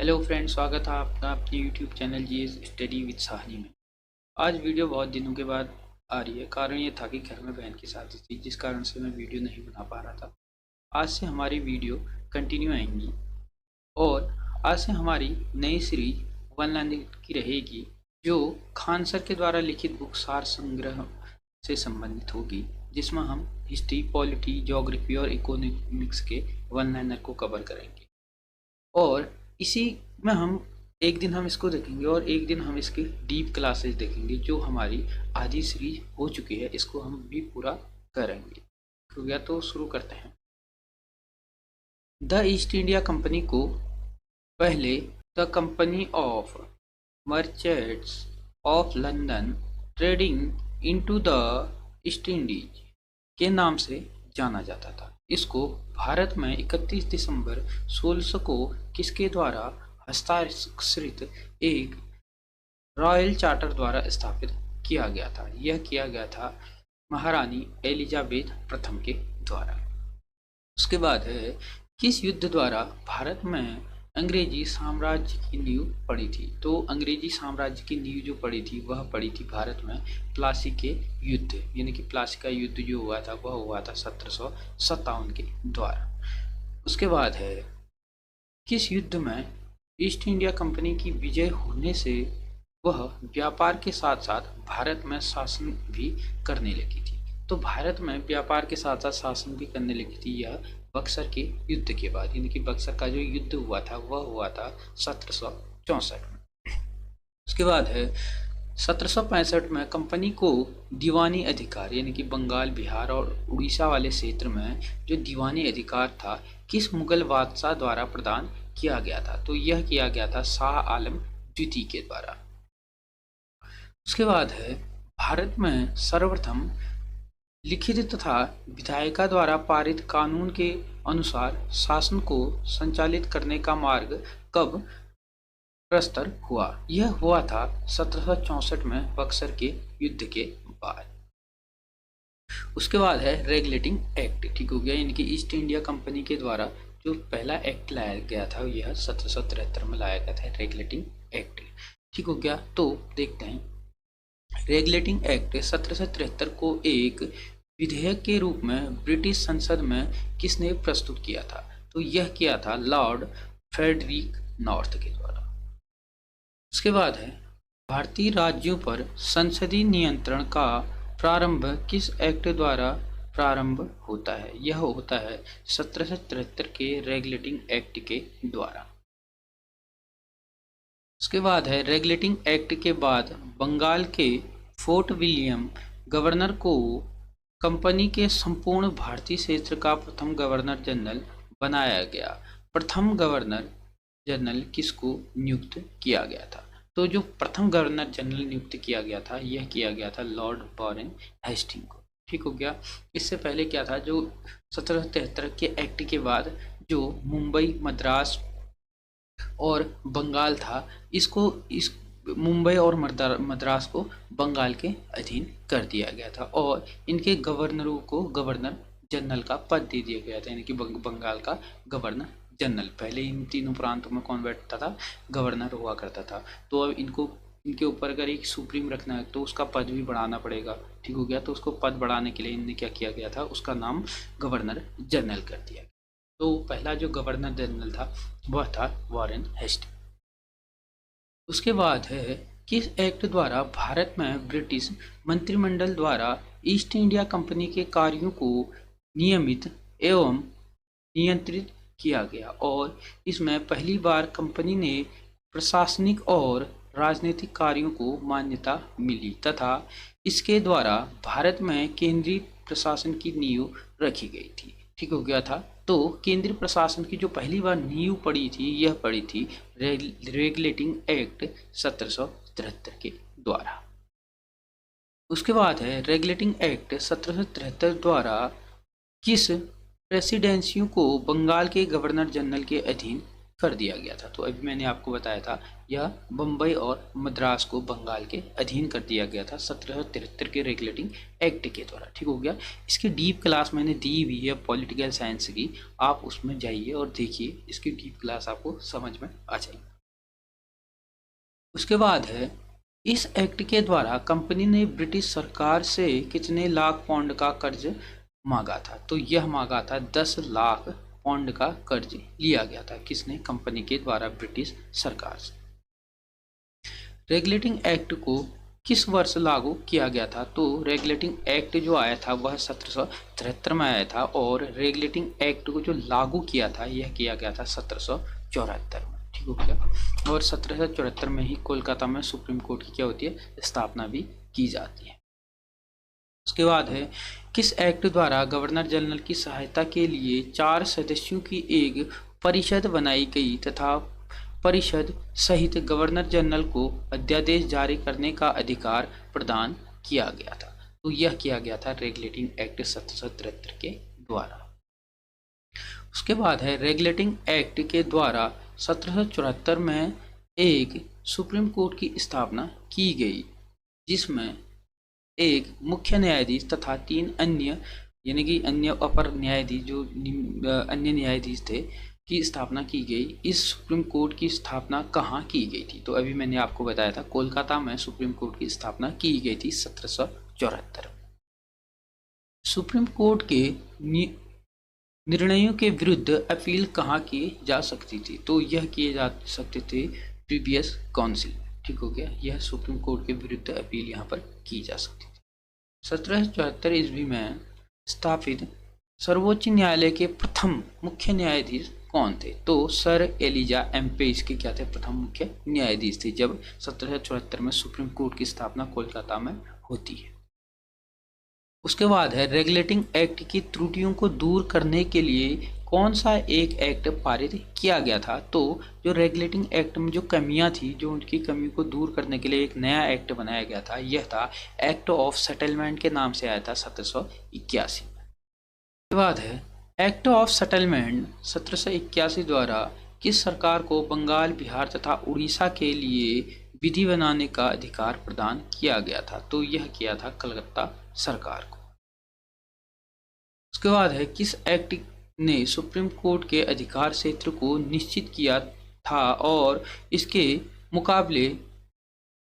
Hello friend, स्वागत है आपका अपने YouTube channel GS study with Sahni में। आज वीडियो बहुत दिनों के बाद आ रही है। कारण ये था कि घर में बहन की शादी थी, जिस कारण से मैं वीडियो नहीं बना पा रहा था। आज से हमारी वीडियो कंटिन्यू आएंगी और आज से हमारी नई सीरीज वन लाइन की रहेगी, जो खान सर के द्वारा लिखित बुक सार संग्रह से संबंधित होगी, जिसमें हम हिस्ट्री, पॉलिटी, ज्योग्राफी और इकोनॉमिक्स के वन लाइनर को कवर करेंगे। और इसी में हम एक दिन हम इसको देखेंगे और एक दिन हम इसकी डीप क्लासेस देखेंगे, जो हमारी आधी सीरीज हो चुकी है। इसको हम भी पूरा करेंगे। हो गया तो शुरू करते हैं। द ईस्ट इंडिया कंपनी को पहले the company of merchants of London trading into the east Indies के नाम से जाना जाता था। इसको भारत में 31 दिसंबर 1600 को किसके द्वारा हस्ताक्षरित एक रॉयल चार्टर द्वारा स्थापित किया गया था। यह किया गया था महारानी एलिजाबेथ प्रथम के द्वारा। उसके बाद है, किस युद्ध द्वारा भारत में अंग्रेजी साम्राज्य की नींव पड़ी थी। तो अंग्रेजी साम्राज्य की नींव जो पड़ी थी वह पड़ी थी भारत में प्लासी के युद्ध, यानी कि प्लासी का युद्ध जो हुआ था वह हुआ था 1757 के द्वारा। उसके बाद है, किस युद्ध में ईस्ट इंडिया कंपनी की विजय होने से वह व्यापार के साथ साथ भारत में शासन भी करने लगी थी। तो भारत में व्यापार के साथ साथ शासन भी करने लगी थी यह बक्सर के युद्ध के बाद, यानी कि बक्सर का जो युद्ध हुआ था वह हुआ था 1764 में। उसके बाद है, 1765 में कंपनी को दीवानी अधिकार, यानी कि बंगाल, बिहार और उड़ीसा वाले क्षेत्र में जो दीवानी अधिकार था किस मुगल बादशाह द्वारा प्रदान किया गया था। तो यह किया गया था शाह आलम द्वितीय के द्वारा। उसके बाद है, भारत में सर्वप्रथम लिखित तथा विधायिका द्वारा पारित कानून के अनुसार शासन को संचालित करने का मार्ग कब प्रस्तर हुआ। यह हुआ था 1764 में बक्सर के युद्ध के बाद। उसके बाद है रेगुलेटिंग एक्ट, ठीक हो गया, यानी कि ईस्ट इंडिया कंपनी के द्वारा जो पहला एक्ट लाया गया था यह 1773 में लाया गया था, रेगुलेटिंग एक्ट, ठीक हो गया। तो देखते हैं, रेगुलेटिंग एक्ट 1773 को एक विधेयक के रूप में ब्रिटिश संसद में किसने प्रस्तुत किया था। तो यह किया था लॉर्ड फ्रेडरिक नॉर्थ के द्वारा। उसके बाद है, भारतीय राज्यों पर संसदीय नियंत्रण का प्रारंभ किस एक्ट द्वारा प्रारंभ होता है। यह होता है 1773 के रेगुलेटिंग एक्ट के द्वारा। उसके बाद है, रेगुलेटिंग एक्ट के बाद बंगाल के फोर्ट विलियम गवर्नर को कंपनी के संपूर्ण भारतीय क्षेत्र का प्रथम गवर्नर जनरल बनाया गया। प्रथम गवर्नर जनरल किसको नियुक्त किया गया था। तो जो प्रथम गवर्नर जनरल नियुक्त किया गया था यह किया गया था लॉर्ड वारेन हेस्टिंग को, ठीक हो गया। इससे पहले क्या था, जो 1773 के एक्ट के बाद जो मुंबई, मद्रास और बंगाल था, इसको इस मुंबई और मद्रास को बंगाल के अधीन कर दिया गया था और इनके गवर्नरों को गवर्नर जनरल का पद दे दिया गया था, यानी कि बंगाल का गवर्नर जनरल। पहले इन तीनों प्रांतों में कौन बैठता था, गवर्नर हुआ करता था। तो अब इनको इनके ऊपर अगर एक सुप्रीम रखना है तो उसका पद भी बढ़ाना पड़ेगा, ठीक हो गया। तो उसको पद बढ़ाने के लिए इनने क्या किया गया था, उसका नाम गवर्नर जनरल कर दिया गया। तो पहला जो गवर्नर जनरल था वह था वारेन हेस्टिंग। उसके बाद है, किस एक्ट द्वारा भारत में ब्रिटिश मंत्रिमंडल द्वारा ईस्ट इंडिया कंपनी के कार्यों को नियमित एवं नियंत्रित किया गया और इसमें पहली बार कंपनी ने प्रशासनिक और राजनीतिक कार्यों को मान्यता मिली तथा इसके द्वारा भारत में केंद्रीय प्रशासन की नींव रखी गई थी, ठीक हो गया था। तो केंद्रीय प्रशासन की जो पहली बार नींव पड़ी थी यह पड़ी थी रेगुलेटिंग एक्ट 1773 के द्वारा। उसके बाद है, रेगुलेटिंग एक्ट 1773 द्वारा किस प्रेसिडेंसियों को बंगाल के गवर्नर जनरल के अधीन कर दिया गया था। तो अभी मैंने आपको बताया था यह बम्बई और मद्रास को बंगाल के अधीन कर दिया गया था 1773 के रेगुलेटिंग एक्ट के द्वारा, ठीक हो गया। इसकी डीप क्लास मैंने दी हुई है पॉलिटिकल साइंस की, आप उसमें जाइए और देखिए, इसकी डीप क्लास आपको समझ में आ जाएगी। उसके बाद है इस एक्ट के द्वारा कंपनी ने ब्रिटिश सरकार से कितने लाख पाउंड का कर्ज मांगा था? तो यह मांगा था 10 लाख पाउंड का कर्ज लिया गया था। किसने? कंपनी के द्वारा ब्रिटिश सरकार से। रेगुलेटिंग एक्ट को किस वर्ष लागू किया गया था? तो रेगुलेटिंग एक्ट जो आया था वह 1773 में आया था और रेगुलेटिंग एक्ट को जो लागू किया था यह किया गया था 1774 में। ठीक हो गया। और 1774 में ही कोलकाता में सुप्रीम कोर्ट की क्या होती है? स्थापना भी की जाती है। उसके बाद है किस एक्ट द्वारा गवर्नर जनरल की सहायता के लिए 4 सदस्यों की एक परिषद बनाई गई तथा परिषद सहित गवर्नर जनरल को अध्यादेश जारी करने का अधिकार प्रदान किया गया था? तो यह किया गया था रेगुलेटिंग एक्ट 1773 के द्वारा। उसके बाद है रेगुलेटिंग एक्ट के द्वारा 1774 में एक सुप्रीम कोर्ट की स्थापना की गई जिसमें एक मुख्य न्यायाधीश तथा 3 अन्य यानी कि अन्य अपर न्यायाधीश जो अन्य न्यायाधीश थे की स्थापना की गई। इस सुप्रीम कोर्ट की स्थापना कहाँ की गई थी? तो अभी मैंने आपको बताया था कोलकाता में सुप्रीम कोर्ट की स्थापना की गई थी 1774 में। सुप्रीम कोर्ट के निर्णयों के विरुद्ध अपील कहाँ की जा सकती थी? तो यह किए जा सकते थे प्रीवियस काउंसिल। ठीक हो गया। यह सुप्रीम कोर्ट के विरुद्ध अपील यहाँ पर की जा सकती थी। 1774 ईस्वी में स्थापित सर्वोच्च न्यायालय के प्रथम मुख्य न्यायाधीश कौन थे? तो सर एलिजा एम पेज के क्या थे? प्रथम मुख्य न्यायाधीश थे जब 1774 में सुप्रीम कोर्ट की स्थापना कोलकाता में होती है। उसके बाद है रेगुलेटिंग एक्ट की त्रुटियों को दूर करने के लिए कौन सा एक एक्ट पारित किया गया था? तो जो रेगुलेटिंग एक्ट में जो कमियां थी, जो उनकी कमी को दूर करने के लिए एक नया एक्ट बनाया गया था, यह था एक्ट ऑफ सेटलमेंट के नाम से आया था 1781 में। उसके बाद है एक्ट ऑफ सेटलमेंट 1781 द्वारा किस सरकार को बंगाल, बिहार तथा उड़ीसा के लिए विधि बनाने का अधिकार प्रदान किया गया था? तो यह किया था कलकत्ता सरकार को। उसके बाद है किस एक्ट ने सुप्रीम कोर्ट के अधिकार क्षेत्र को निश्चित किया था और इसके मुकाबले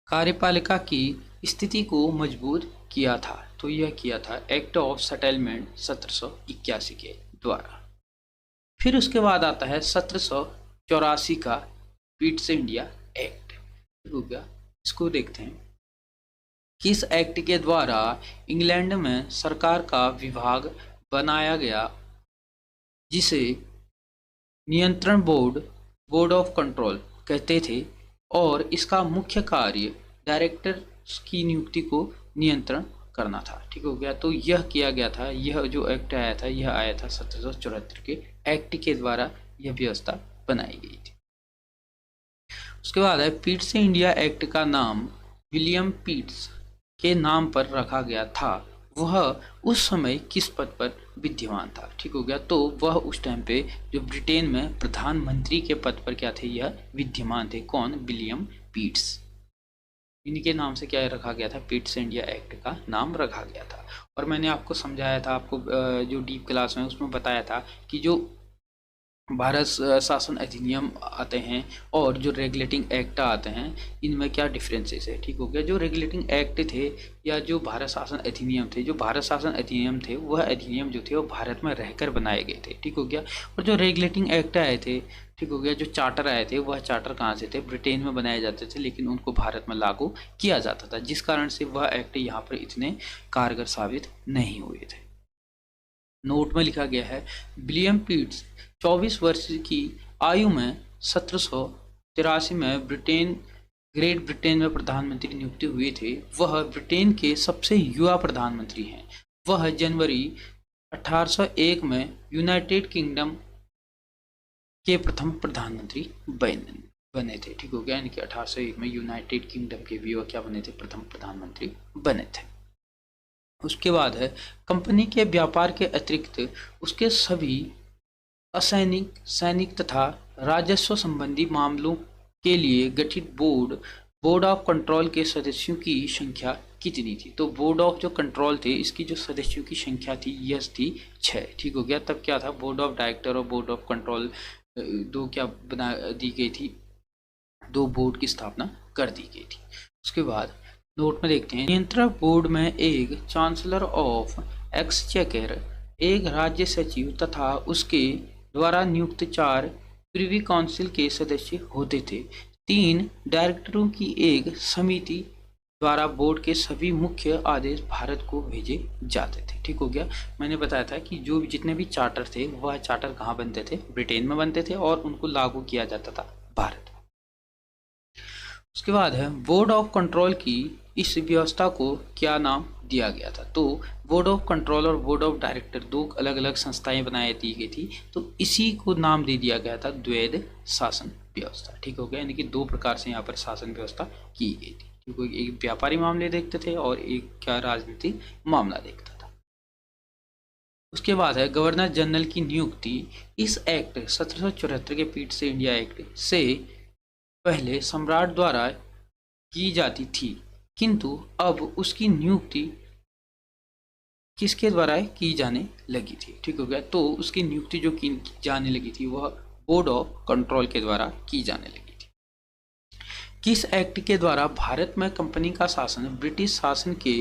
कार्यपालिका की स्थिति को मजबूत किया था? तो यह किया था एक्ट ऑफ सेटलमेंट 1781 के द्वारा। फिर उसके बाद आता है 1784 का पिट्स इंडिया एक्ट। हो गया। इसको देखते हैं। किस एक्ट के द्वारा इंग्लैंड में सरकार का विभाग बनाया गया जिसे नियंत्रण बोर्ड ऑफ कंट्रोल कहते थे और इसका मुख्य कार्य डायरेक्टर की नियुक्ति को नियंत्रण करना था? ठीक हो गया। तो यह किया गया था, यह जो एक्ट आया था यह आया था 1774 के एक्ट के द्वारा यह व्यवस्था बनाई गई थी। उसके बाद है पिट्स इंडिया एक्ट का नाम विलियम पिट्स के नाम पर रखा गया था। वह उस समय किस पद पर विद्यमान था? ठीक हो गया। तो वह उस टाइम पे जो ब्रिटेन में प्रधानमंत्री के पद पर क्या थे? यह विद्यमान थे। कौन? विलियम पिट्स। इनके नाम से क्या रखा गया था? पिट्स इंडिया एक्ट का नाम रखा गया था। और मैंने आपको समझाया था, आपको जो डीप क्लास में उसमें बताया था कि जो भारत शासन अधिनियम आते हैं और जो रेगुलेटिंग एक्ट आते हैं इनमें क्या डिफरेंसेस है। ठीक हो गया। जो रेगुलेटिंग एक्ट थे या जो भारत शासन अधिनियम थे, जो भारत शासन अधिनियम थे वह अधिनियम जो थे वो भारत में रहकर बनाए गए थे। ठीक हो गया। और जो रेगुलेटिंग एक्ट आए थे, ठीक हो गया, जो चार्टर आए थे वह चार्टर कहाँ से थे? ब्रिटेन में बनाए जाते थे लेकिन उनको भारत में लागू किया जाता था, जिस कारण से वह एक्ट यहाँ पर इतने कारगर साबित नहीं हुए थे। नोट में लिखा गया है विलियम पिट्स 24 वर्ष की आयु में 1783 में ग्रेट ब्रिटेन में प्रधानमंत्री नियुक्त हुए थे। वह ब्रिटेन के सबसे युवा प्रधानमंत्री हैं। वह जनवरी 1801 में यूनाइटेड किंगडम के प्रथम प्रधानमंत्री बने थे। ठीक हो गया। यानी कि 1801 में यूनाइटेड किंगडम के भी वह क्या बने थे? प्रथम प्रधानमंत्री बने थे। उसके बाद है कंपनी के व्यापार के अतिरिक्त उसके सभी असैनिक, सैनिक तथा राजस्व संबंधी मामलों के लिए गठित बोर्ड ऑफ कंट्रोल के सदस्यों की संख्या कितनी थी? तो बोर्ड ऑफ जो कंट्रोल थे इसकी जो सदस्यों की संख्या थी यह थी 6। ठीक हो गया। तब क्या था? बोर्ड ऑफ डायरेक्टर और बोर्ड ऑफ कंट्रोल दो क्या बना दी गई थी, दो बोर्ड की स्थापना कर दी गई थी। उसके बाद नोट में देखते हैं, नियंत्रक बोर्ड में एक चांसलर ऑफ एक्सचेकर, एक राज्य सचिव तथा उसके द्वारा नियुक्त 4 प्रिवी काउंसिल के सदस्य होते थे। 3 डायरेक्टरों की एक समिति द्वारा बोर्ड के सभी मुख्य आदेश भारत को भेजे जाते थे। ठीक हो गया। मैंने बताया था कि जो जितने भी चार्टर थे वह चार्टर कहाँ बनते थे, ब्रिटेन में बनते थे और उनको लागू किया जाता था भारत में। उसके बाद है बोर्ड ऑफ कंट्रोल की इस व्यवस्था को क्या नाम दिया गया था। तो बोर्ड ऑफ कंट्रोल और बोर्ड ऑफ डायरेक्टर दो अलग अलग संस्थाएं बनाई दी गई थी, तो इसी को नाम दे दिया गया था द्वैध शासन व्यवस्था। ठीक हो गया। यानी कि दो प्रकार से यहाँ पर शासन व्यवस्था की गई थी, क्योंकि एक व्यापारी मामले देखते थे और एक क्या राजनीतिक मामला देखता था। उसके बाद है गवर्नर जनरल की नियुक्ति। इस एक्ट 1774 के पीठ से इंडिया एक्ट से पहले सम्राट द्वारा की जाती थी, किंतु अब उसकी नियुक्ति किसके द्वारा की जाने लगी थी। ठीक हो गया। तो उसकी नियुक्ति जो की जाने लगी थी वह बोर्ड ऑफ कंट्रोल के द्वारा की जाने लगी थी। किस एक्ट के द्वारा भारत में कंपनी का शासन ब्रिटिश शासन के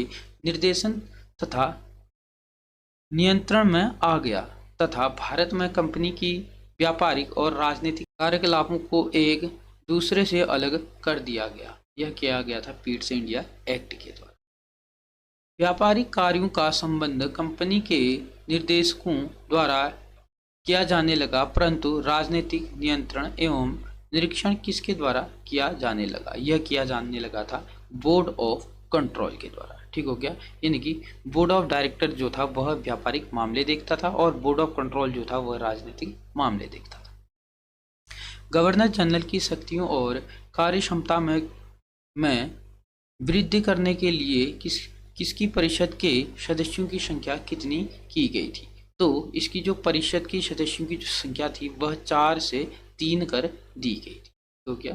निर्देशन तथा नियंत्रण में आ गया तथा भारत में कंपनी की व्यापारिक और राजनीतिक कार्यकलापों को एक दूसरे से अलग कर दिया गया। यह किया गया था पीठ से इंडिया एक्ट के द्वारा। व्यापारिक कार्यों का संबंध कंपनी के निर्देशकों द्वारा किया जाने लगा, परंतु राजनीतिक नियंत्रण एवं निरीक्षण किसके द्वारा किया जाने लगा। यह किया जाने लगा था बोर्ड ऑफ कंट्रोल के द्वारा। ठीक हो गया। यानी कि बोर्ड ऑफ डायरेक्टर जो था वह व्यापारिक मामले देखता था और बोर्ड ऑफ कंट्रोल जो था वह राजनीतिक मामले देखता था। गवर्नर जनरल की शक्तियों और कार्य क्षमता में वृद्धि करने के लिए किसकी परिषद के सदस्यों की संख्या कितनी की गई थी। तो इसकी जो परिषद की सदस्यों की जो संख्या थी वह 4 से 3 कर दी गई थी। तो क्या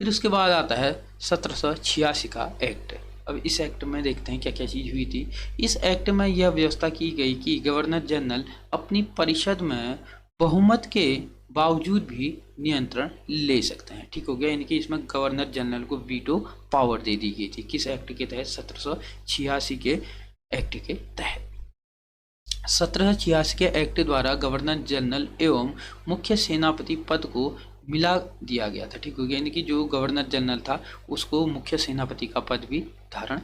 फिर उसके बाद आता है 1786 का एक्ट। अब इस एक्ट में देखते हैं क्या क्या चीज़ हुई थी। इस एक्ट में यह व्यवस्था की गई कि गवर्नर जनरल अपनी परिषद में बहुमत के बावजूद भी नियंत्रण ले सकते हैं। ठीक हो गया। यानी कि इसमें गवर्नर जनरल को वीटो पावर दे दी गई थी। किस एक्ट के तहत? 1786 के एक्ट के तहत। 1786 के एक्ट द्वारा गवर्नर जनरल एवं मुख्य सेनापति पद को मिला दिया गया था। ठीक हो गया। यानी कि जो गवर्नर जनरल था उसको मुख्य सेनापति का पद भी धारण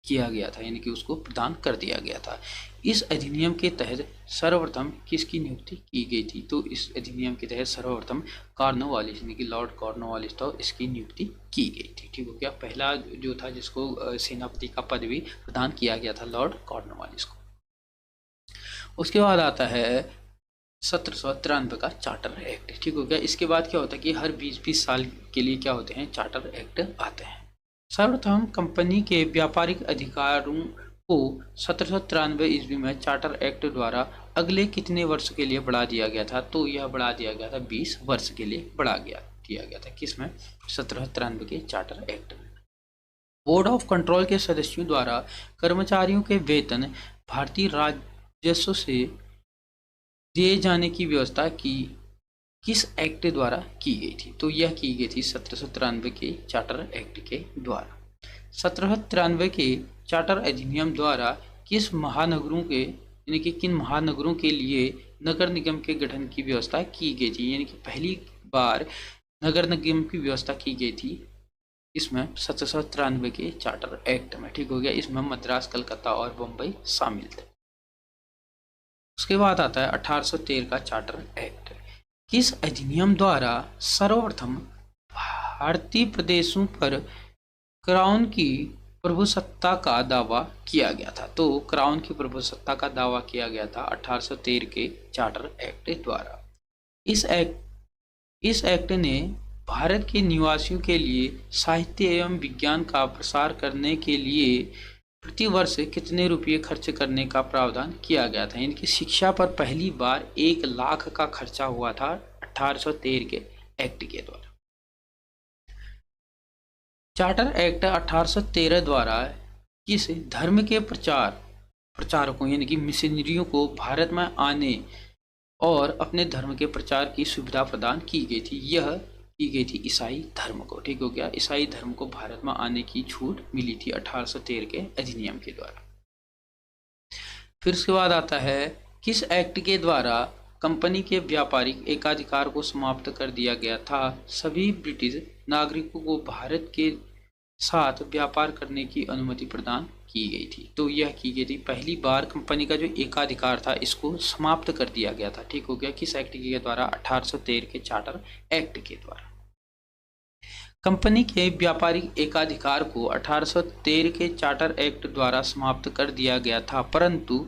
किया गया था, यानी कि उसको प्रदान कर दिया गया था। इस अधिनियम के तहत सर्वप्रथम किसकी नियुक्ति की गई थी? तो इस अधिनियम के तहत सर्वप्रथम कॉर्नवालिस यानी कि लॉर्ड कॉर्नवालिस था, इसकी नियुक्ति की गई थी। ठीक हो गया। पहला जो था जिसको सेनापति का पद भी प्रदान किया गया था लॉर्ड कॉर्नवालिस को। उसके बाद आता है 1793 का चार्टर एक्ट। ठीक हो गया। इसके बाद क्या होता है कि हर 20-20 साल के लिए क्या होते हैं, चार्टर एक्ट आते हैं। सर्वप्रथम कंपनी के व्यापारिक अधिकारों को 1793 ईस्वी में चार्टर एक्ट द्वारा अगले कितने वर्ष के लिए बढ़ा दिया गया था? तो यह बढ़ा दिया गया था 20 वर्ष के लिए दिया गया था। किसमें? 1793 के चार्टर एक्ट में। बोर्ड ऑफ कंट्रोल के सदस्यों द्वारा कर्मचारियों के वेतन भारतीय राजस्व से दिए जाने की व्यवस्था किस एक्ट द्वारा की गई थी? तो यह की गई थी 1793 के चार्टर एक्ट के द्वारा। 1793 के चार्टर अधिनियम द्वारा किस महानगरों के यानी कि किन महानगरों के लिए नगर निगम के गठन की व्यवस्था की गई थी? यानी कि पहली बार नगर निगम की व्यवस्था की गई थी इसमें 1793 के चार्टर एक्ट में। ठीक हो गया। इसमें मद्रास, कलकत्ता और बम्बई शामिल थे। उसके बाद आता है 1813 का चार्टर एक्ट। किस अधिनियम द्वारा सर्वप्रथम भारतीय प्रदेशों पर क्राउन की प्रभुसत्ता का दावा किया गया था? तो क्राउन की प्रभुसत्ता का दावा किया गया था 1813 के चार्टर एक्ट द्वारा। इस एक्ट ने भारत के निवासियों के लिए साहित्य एवं विज्ञान का प्रसार करने के लिए प्रति वर्ष कितने रुपये खर्च करने का प्रावधान किया गया था? इनकी शिक्षा पर पहली बार 1 लाख का खर्चा हुआ था 1813 के एक्ट के द्वारा। चार्टर एक्ट 1813 द्वारा किस धर्म के प्रचारकों यानी कि मिशनरियों को भारत में आने और अपने धर्म के प्रचार की सुविधा प्रदान की गई थी? यह की गई थी ईसाई धर्म को। ठीक हो गया, ईसाई धर्म को भारत में आने की छूट मिली थी 1813 के अधिनियम के द्वारा। फिर उसके बाद आता है किस एक्ट के द्वारा कंपनी के व्यापारिक एकाधिकार को समाप्त कर दिया गया था। सभी ब्रिटिश नागरिकों को भारत के साथ व्यापार करने की अनुमति प्रदान की गई थी। तो यह की गई थी पहली बार कंपनी का जो एकाधिकार था इसको समाप्त कर दिया गया था। ठीक हो गया, किस एक्ट के द्वारा? 1813 के चार्टर एक्ट के द्वारा। कंपनी के व्यापारिक एकाधिकार को 1813 के चार्टर एक्ट द्वारा समाप्त कर दिया गया था, परंतु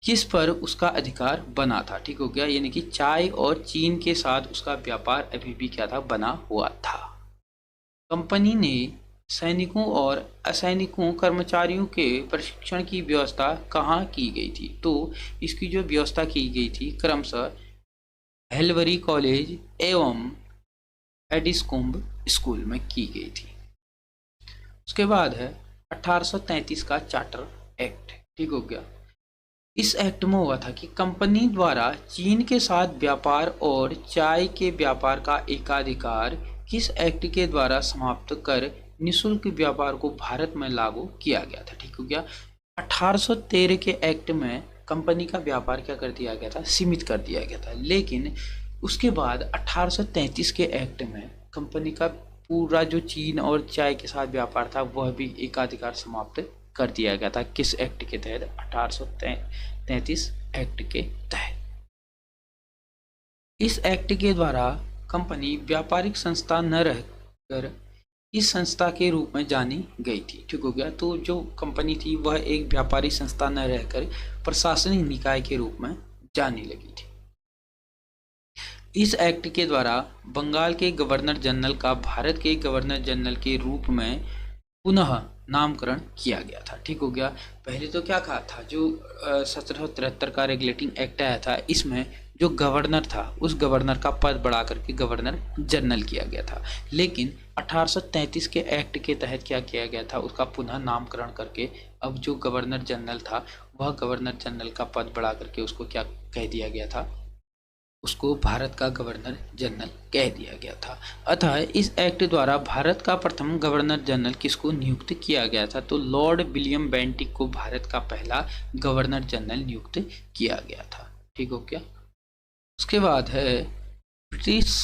किस पर उसका अधिकार बना था। ठीक हो गया, यानी कि चाय और चीन के साथ उसका व्यापार अभी भी क्या था? बना हुआ था। कंपनी ने सैनिकों और असैनिकों कर्मचारियों के प्रशिक्षण की व्यवस्था कहाँ की गई थी? तो इसकी जो व्यवस्था की गई थी क्रमशः हेलवरी कॉलेज एवं एडिसकोम्ब स्कूल में की गई थी। उसके बाद है 1833 का चार्टर एक्ट। ठीक हो गया, इस एक्ट में हुआ था कि कंपनी द्वारा चीन के साथ व्यापार और चाय के व्यापार का एकाधिकार किस एक्ट के द्वारा समाप्त कर निःशुल्क व्यापार को भारत में लागू किया गया था। ठीक हो गया, 1813 के एक्ट में कंपनी का व्यापार क्या कर दिया गया था? सीमित कर दिया गया था। लेकिन उसके बाद 1833 के एक्ट में कंपनी का पूरा जो चीन और चाय के साथ व्यापार था वह भी एकाधिकार समाप्त कर दिया गया था। किस एक्ट के तहत? 1833 एक्ट के तहत। इस एक्ट के द्वारा कंपनी व्यापारिक संस्था न रहकर इस संस्था के रूप में जानी गई थी। ठीक हो गया, तो जो कंपनी थी वह एक व्यापारिक संस्था न रहकर प्रशासनिक निकाय के रूप में जाने लगी थी। इस एक्ट के द्वारा बंगाल के गवर्नर जनरल का भारत के गवर्नर जनरल के रूप में पुनः नामकरण किया गया था। ठीक हो गया, पहले तो क्या कहा था, जो 1773 का रेगुलेटिंग एक्ट आया था इसमें जो गवर्नर था उस गवर्नर का पद बढ़ा करके गवर्नर जनरल किया गया था। लेकिन 1833 के एक्ट के तहत क्या किया गया था? उसका पुनः नामकरण करके अब जो गवर्नर जनरल था वह गवर्नर जनरल का पद बढ़ा करके उसको क्या कह दिया गया था? उसको भारत का गवर्नर जनरल कह दिया गया था। अतः इस एक्ट द्वारा भारत का प्रथम गवर्नर जनरल किसको नियुक्त किया गया था? तो लॉर्ड विलियम बेंटिक को भारत का पहला गवर्नर जनरल नियुक्त किया गया था। ठीक हो गया, उसके बाद है ब्रिटिश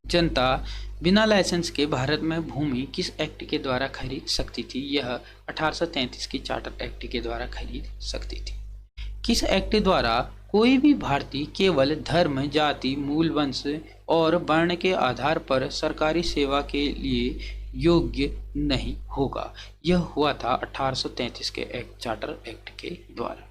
जनता बिना लाइसेंस के भारत में भूमि किस एक्ट के द्वारा खरीद सकती थी? यह 1833 के चार्टर एक्ट के द्वारा खरीद सकती थी। किस एक्ट द्वारा कोई भी भारतीय केवल धर्म, जाति, मूल वंश और वर्ण के आधार पर सरकारी सेवा के लिए योग्य नहीं होगा? यह हुआ था 1833 के एक्ट चार्टर एक्ट के द्वारा।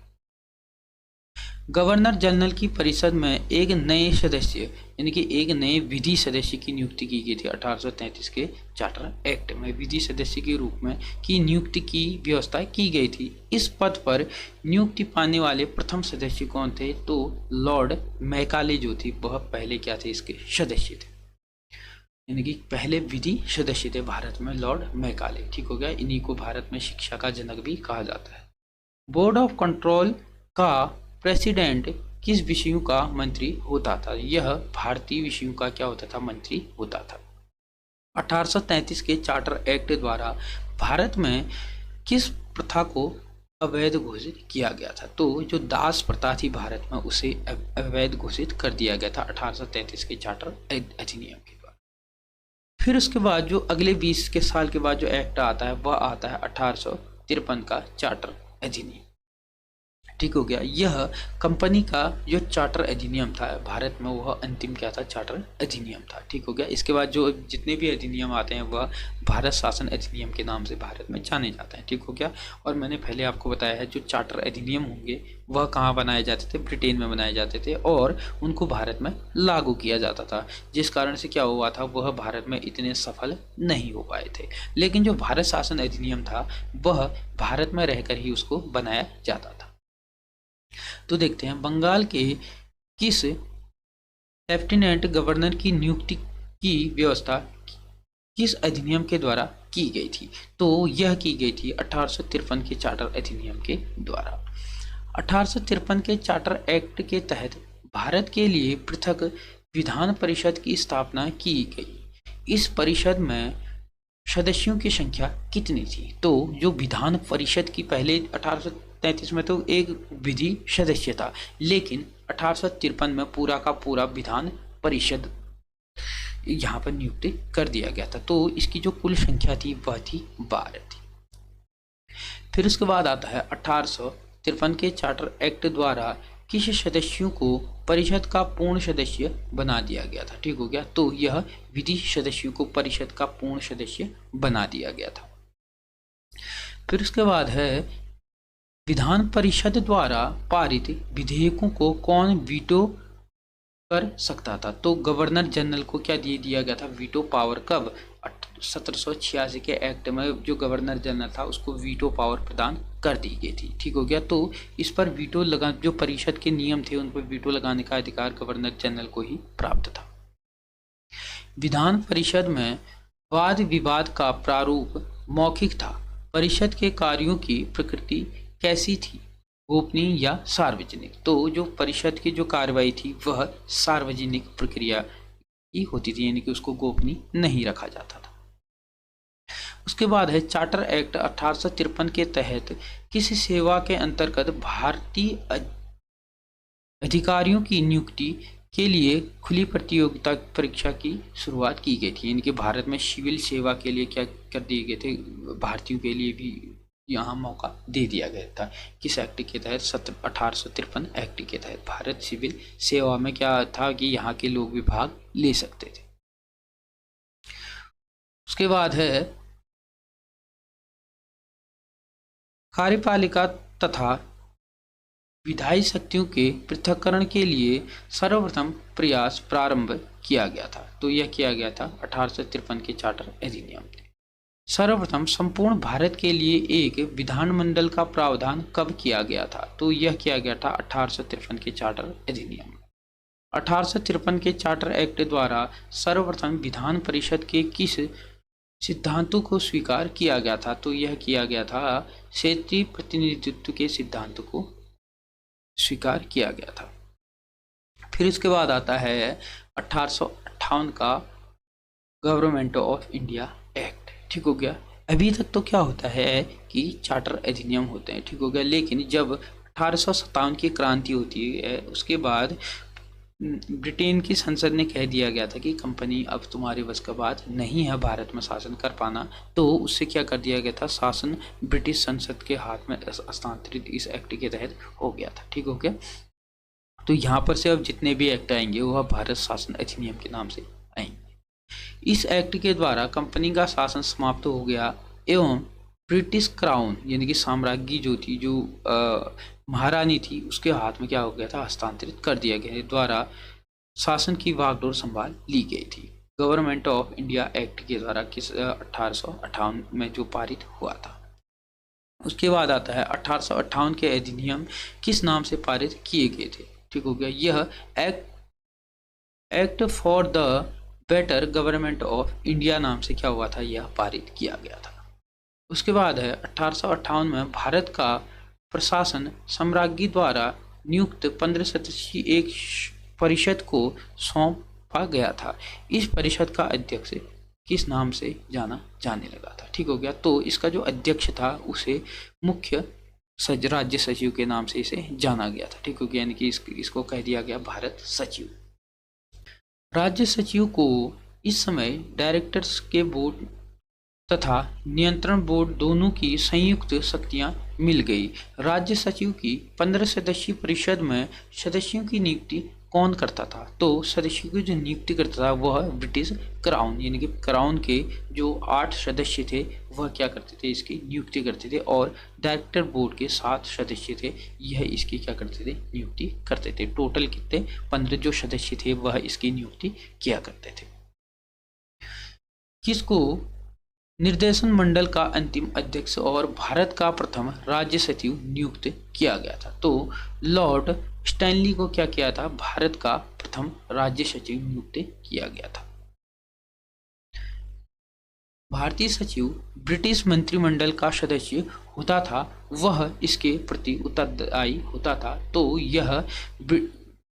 गवर्नर जनरल की परिषद में एक नए सदस्य यानी कि एक नए विधि सदस्य की नियुक्ति की गई थी। 1833 के चार्टर एक्ट में विधि सदस्य के रूप में की नियुक्ति की व्यवस्था की गई थी। इस पद पर नियुक्ति पाने वाले प्रथम सदस्य कौन थे? तो लॉर्ड मैकाले जो थी वह पहले क्या थे? इसके सदस्य थे, यानी कि पहले विधि सदस्य थे भारत में लॉर्ड मैकाले। ठीक हो गया, इन्हीं को भारत में शिक्षा का जनक भी कहा जाता है। बोर्ड ऑफ कंट्रोल का प्रेसिडेंट किस विषयों का मंत्री होता था? यह भारतीय विषयों का क्या होता था? मंत्री होता था। 1833 के चार्टर एक्ट द्वारा भारत में किस प्रथा को अवैध घोषित किया गया था? तो जो दास प्रथा थी भारत में उसे अवैध घोषित कर दिया गया था 1833 के चार्टर अधिनियम के द्वारा। फिर उसके बाद जो अगले 20 के साल के बाद जो एक्ट आता है वह आता है 1853 का चार्टर अधिनियम। ठीक हो गया, यह कंपनी का जो चार्टर अधिनियम था भारत में वह अंतिम क्या था? चार्टर अधिनियम था। ठीक हो गया, इसके बाद जो जितने भी अधिनियम आते हैं वह भारत शासन अधिनियम के नाम से भारत में जाने जाते हैं। ठीक हो गया, और मैंने पहले आपको बताया है जो चार्टर अधिनियम होंगे वह कहाँ बनाए जाते थे? ब्रिटेन में बनाए जाते थे और उनको भारत में लागू किया जाता था, जिस कारण से क्या हुआ था वह भारत में इतने सफल नहीं हो पाए थे। लेकिन जो भारत शासन अधिनियम था वह भारत में रहकर ही उसको बनाया जाता था। तो देखते हैं बंगाल के किस लेफ्टिनेंट गवर्नर की नियुक्ति की व्यवस्था किस अधिनियम के द्वारा की गई थी? तो यह की गई थी 1853 के चार्टर अधिनियम के द्वारा। 1853 के चार्टर एक्ट के तहत भारत के लिए पृथक विधान परिषद की स्थापना की गई। इस परिषद में सदस्यों की संख्या कितनी थी? तो जो विधान परिषद की पहले 1833 में तो एक विधि सदस्य था, लेकिन 1853 में पूरा का पूरा विधान परिषद यहाँ पर नियुक्त कर दिया गया था। तो इसकी जो कुल संख्या थी वह थी 12 थी। फिर उसके बाद आता है 1853 के चार्टर एक्ट द्वारा किस सदस्यों को परिषद का पूर्ण सदस्य बना दिया गया था? ठीक हो गया। तो यह विधि सदस्यों को परिषद का पूर्ण सदस्य बना दिया गया था। फिर उसके बाद है विधान परिषद द्वारा पारित विधेयकों को कौन वीटो कर सकता था? तो गवर्नर जनरल को क्या दे दिया गया था? Veto power. कब? 1786 के एक्ट में जो गवर्नर जनरल था उसको वीटो पावर प्रदान कर दी गई थी। ठीक हो गया। तो इस पर वीटो लगा, जो परिषद के नियम थे उन पर वीटो लगाने का अधिकार गवर्नर जनरल को ही प्राप्त था। विधान परिषद में वाद विवाद का प्रारूप मौखिक था। परिषद के कार्यों की प्रकृति कैसी थी? गोपनीय या सार्वजनिक? तो जो परिषद की जो कार्रवाई थी वह सार्वजनिक प्रक्रिया की होती थी, यानी कि उसको गोपनीय नहीं रखा जाता था। उसके बाद है चार्टर एक्ट 1853 के तहत किस सेवा के अंतर्गत भारतीय अधिकारियों की नियुक्ति के लिए खुली प्रतियोगिता परीक्षा की शुरुआत की गई थी? यानी कि भारत में सिविल सेवा के लिए क्या कर दिए गए थे? भारतीयों के लिए भी यहाँ मौका दे दिया गया था। किस एक्ट के तहत? 1853 एक्ट के तहत भारत सिविल सेवा में क्या था कि यहाँ के लोग भी भाग ले सकते थे। उसके बाद है कार्यपालिका तथा विधायी शक्तियों के पृथक्करण के लिए सर्वप्रथम प्रयास प्रारंभ किया गया था। तो यह किया गया था 1853 के चार्टर अधिनियम में। सर्वप्रथम संपूर्ण भारत के लिए एक विधानमंडल का प्रावधान कब किया गया था? तो यह किया गया था 1853 के चार्टर अधिनियम में। 1853 के चार्टर एक्ट द्वारा सर्वप्रथम विधान परिषद के किस सिद्धांतों को स्वीकार किया गया था? तो यह किया गया था क्षेत्रीय प्रतिनिधित्व के सिद्धांत को स्वीकार किया गया था। फिर उसके बाद आता है 1858 का गवर्नमेंट ऑफ इंडिया एक्ट। ठीक हो गया। अभी तक तो क्या होता है कि चार्टर अधिनियम होते हैं। ठीक हो गया। लेकिन जब 1857 की क्रांति होती है उसके बाद ब्रिटेन की संसद ने कह दिया गया था कि कंपनी अब तुम्हारे बस का बात नहीं है भारत में शासन कर पाना। तो उससे क्या कर दिया गया था? शासन ब्रिटिश संसद के हाथ में हस्तांतरित इस एक्ट के तहत हो गया था। ठीक हो गया। तो यहाँ पर से अब जितने भी एक्ट आएंगे वह भारत शासन अधिनियम के नाम से आएंगे। इस एक्ट के द्वारा कंपनी का शासन समाप्त हो गया एवं ब्रिटिश क्राउन यानी कि साम्राज्ञी जो थी, जो महारानी थी, उसके हाथ में क्या हो गया था? हस्तांतरित कर दिया गया। द्वारा शासन की वागडोर संभाल ली गई थी। गवर्नमेंट ऑफ इंडिया एक्ट के द्वारा किस 1858 में जो पारित हुआ था। उसके बाद आता है 1858 के अधिनियम किस नाम से पारित किए गए थे? ठीक हो गया। यह act for the better government of India नाम से क्या हुआ था? यह पारित किया गया था। उसके बाद है 1858 में भारत का प्रशासन सम्राज्ञी द्वारा नियुक्त 15 सदस्यीय एक परिषद को सौंपा गया था। इस परिषद का अध्यक्ष किस नाम से जाना जाने लगा था? ठीक हो गया। तो इसका जो अध्यक्ष था उसे मुख्य राज्य सचिव के नाम से इसे जाना गया था। ठीक हो गया। यानी कि इसको कह दिया गया भारत सचिव। राज्य सचिव को इस समय डायरेक्टर्स के बोर्ड तथा नियंत्रण बोर्ड दोनों की संयुक्त शक्तियां मिल गई। राज्य सचिव की 15 सदस्यीय परिषद में सदस्यों की नियुक्ति कौन करता था? तो सदस्यों की जो नियुक्ति करता था वह ब्रिटिश क्राउन यानी कि क्राउन के जो 8 सदस्य थे वह क्या करते थे? इसकी नियुक्ति करते थे। और डायरेक्टर बोर्ड के 7 सदस्य थे, यह इसकी क्या करते थे? नियुक्ति करते थे। टोटल कितने? 15 जो सदस्य थे वह इसकी नियुक्ति किया करते थे। किसको निर्देशन मंडल का अंतिम अध्यक्ष और भारत का प्रथम राज्य सचिव नियुक्त किया गया था? तो लॉर्ड स्टैनली को क्या किया था? भारत का प्रथम राज्य सचिव नियुक्त किया गया था। भारतीय सचिव ब्रिटिश मंत्रिमंडल का सदस्य होता था, वह इसके प्रति उत्तरदायी होता था। तो यह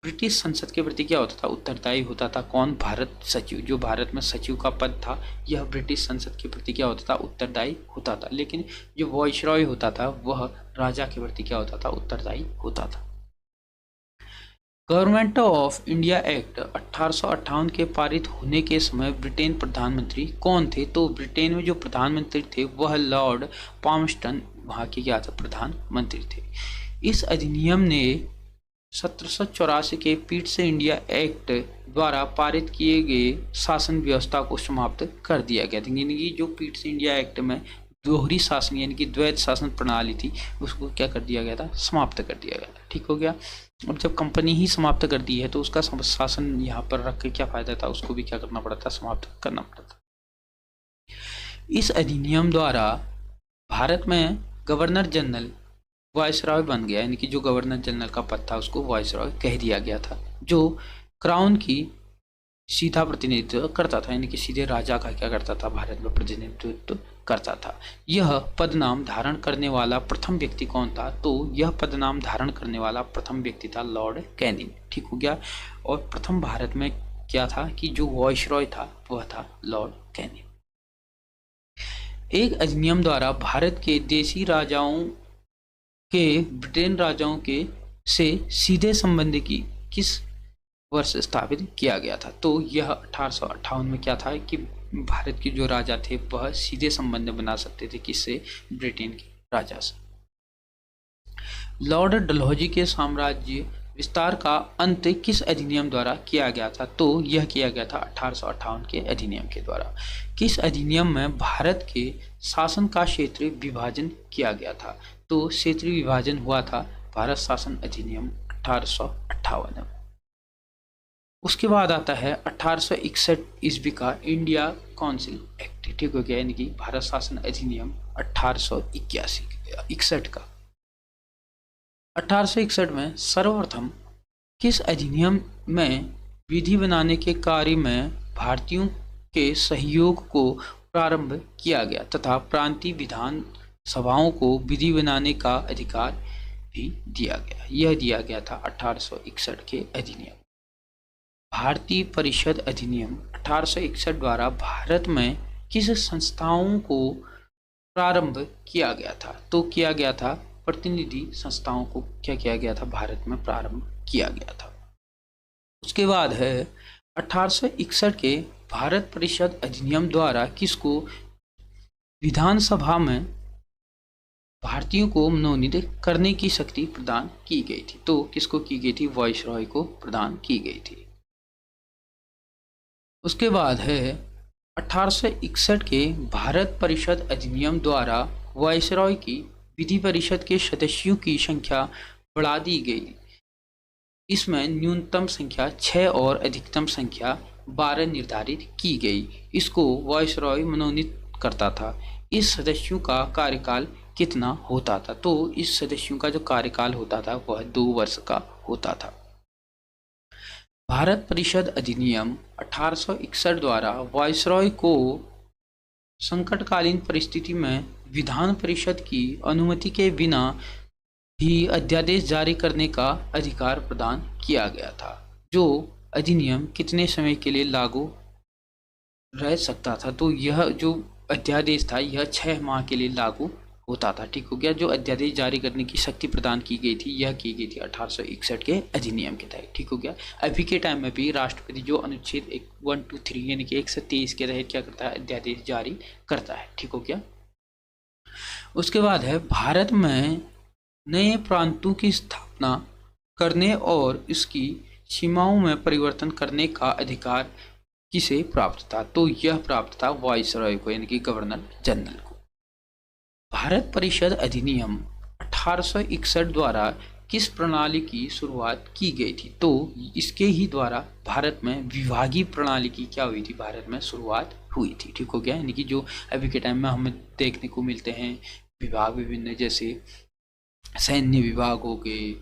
ब्रिटिश संसद के प्रति क्या होता था, उत्तरदायी होता था। कौन, भारत सचिव, जो भारत में सचिव का पद था, यह ब्रिटिश संसद के प्रति क्या होता था, उत्तरदायी होता था। लेकिन जो वाइसरॉय होता था वह राजा के प्रति क्या होता था, उत्तरदायी होता था। गवर्नमेंट ऑफ इंडिया एक्ट 1858 के पारित होने के समय ब्रिटेन प्रधानमंत्री कौन थे? तो ब्रिटेन में जो प्रधानमंत्री थे वह लॉर्ड पामस्टन वहाँ के क्या थे, प्रधानमंत्री थे। इस अधिनियम ने 1784 के पीट्स इंडिया एक्ट द्वारा पारित किए गए शासन व्यवस्था को समाप्त कर दिया गया था। यानी कि जो पीट्स इंडिया एक्ट में दोहरी शासन यानी कि द्वैत शासन प्रणाली थी उसको क्या कर दिया गया था, समाप्त कर दिया गया था। ठीक हो गया। अब जब कंपनी ही समाप्त कर दी है तो उसका शासन यहाँ पर रख के क्या फायदा था, उसको भी क्या करना पड़ा था, समाप्त करना पड़ा था। इस अधिनियम द्वारा भारत में गवर्नर जनरल वाइसरॉय बन गया, यानी कि जो गवर्नर जनरल का पद था उसको वाइसरॉय कह दिया गया था, जो क्राउन की सीधा प्रतिनिधित्व करता था, यानी कि सीधे राजा का क्या करता था, भारत में प्रतिनिधित्व करता था। यह पदनाम धारण करने वाला प्रथम व्यक्ति कौन था? तो यह पदनाम धारण करने वाला प्रथम व्यक्ति था लॉर्ड कैनिंग। ठीक हो गया। और प्रथम भारत में क्या था कि जो वाइसरॉय था वह था लॉर्ड कैनिंग। एक अधिनियम द्वारा भारत के देशी राजाओं के ब्रिटेन राजाओं के से सीधे संबंध की किस वर्ष स्थापित किया गया था? तो यह 1858 में क्या था कि भारत के जो राजा थे वह सीधे संबंध बना सकते थे किससे, ब्रिटेन के राजा से। लॉर्ड डलहौजी के साम्राज्य विस्तार का अंत किस अधिनियम द्वारा किया गया था? तो यह किया गया था 1858 के अधिनियम के द्वारा। किस अधिनियम में भारत के शासन का क्षेत्रीय विभाजन किया गया था? तो क्षेत्रीय विभाजन हुआ था भारत शासन अधिनियम 1858 में। उसके बाद आता है 1861 ईस्वी का इंडिया काउंसिल एक्ट। ठीक हो गया, यानी कि भारत शासन अधिनियम 1861 का। 1861 में सर्वप्रथम किस अधिनियम में विधि बनाने के कार्य में भारतीयों के सहयोग को प्रारंभ किया गया तथा प्रांतीय विधान सभाओं को विधि बनाने का अधिकार भी दिया गया? यह दिया गया था 1861 के अधिनियम। भारतीय परिषद अधिनियम 1861 द्वारा भारत में किस संस्थाओं को प्रारंभ किया गया था? तो किया गया था प्रतिनिधि संस्थाओं को क्या किया गया था, भारत में प्रारंभ किया गया था। उसके बाद है 1861 के भारत परिषद अधिनियम द्वारा किसको विधानसभा में भारतीयों को मनोनीत करने की शक्ति प्रदान की गई थी? तो किसको की गई थी, वाइसरॉय को प्रदान की गई थी। उसके बाद है 1861 के भारत परिषद अधिनियम द्वारा वाइसरॉय की विधि परिषद के सदस्यों की संख्या बढ़ा दी गई। इसमें न्यूनतम संख्या 6 और अधिकतम संख्या 12 निर्धारित की गई। इसको वाइसरॉय मनोनीत करता था। इस सदस्यों का कार्यकाल कितना होता था? तो इस सदस्यों का जो कार्यकाल होता था वह 2 वर्ष का होता था। भारत परिषद अधिनियम 1861 द्वारा वाइसरॉय को संकटकालीन परिस्थिति में विधान परिषद की अनुमति के बिना ही अध्यादेश जारी करने का अधिकार प्रदान किया गया था। जो अधिनियम कितने समय के लिए लागू रह सकता था? तो यह जो अध्यादेश था यह 6 माह के लिए लागू होता था। ठीक हो गया। जो अध्यादेश जारी करने की शक्ति प्रदान की गई थी यह की गई थी 1861 के अधिनियम के तहत। ठीक हो गया। अभी के टाइम में भी राष्ट्रपति जो अनुच्छेद 123 यानी कि 123 के तहत क्या करता है, अध्यादेश जारी करता है। ठीक हो गया। उसके बाद है भारत में नए प्रांतों की स्थापना करने और इसकी सीमाओं में परिवर्तन करने का अधिकार किसे प्राप्त था? तो यह प्राप्त था वाइसरॉय को, यानी कि गवर्नर जनरल को। भारत परिषद अधिनियम 1861 द्वारा किस प्रणाली की शुरुआत की गई थी? तो इसके ही द्वारा भारत में विभागीय प्रणाली की क्या हुई थी, भारत में शुरुआत हुई थी। ठीक हो गया। यानी कि जो अभी के टाइम में हमें देखने को मिलते हैं विभाग विभिन्न, जैसे सैन्य विभाग हो गए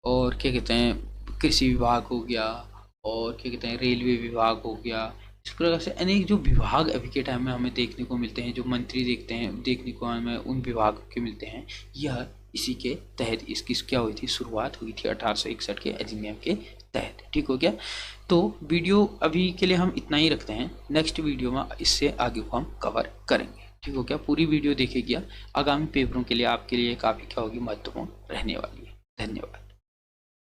और क्या कहते हैं कृषि विभाग हो गया और क्या कहते हैं रेलवे विभाग हो गया। इस प्रकार से अनेक जो विभाग अभी के टाइम में हमें देखने को मिलते हैं, जो मंत्री देखने को हमें उन विभाग के मिलते हैं, यह इसी के तहत इसकी क्या हुई थी, शुरुआत हुई थी 1861 के अधिनियम के तहत। ठीक हो गया। तो वीडियो अभी के लिए हम इतना ही रखते हैं, नेक्स्ट वीडियो में इससे आगे को हम कवर करेंगे। ठीक हो गया। पूरी वीडियो देखिएगा, आगामी पेपरों के लिए आपके लिए काफ़ी क्या होगी, महत्वपूर्ण रहने वाली है। धन्यवाद।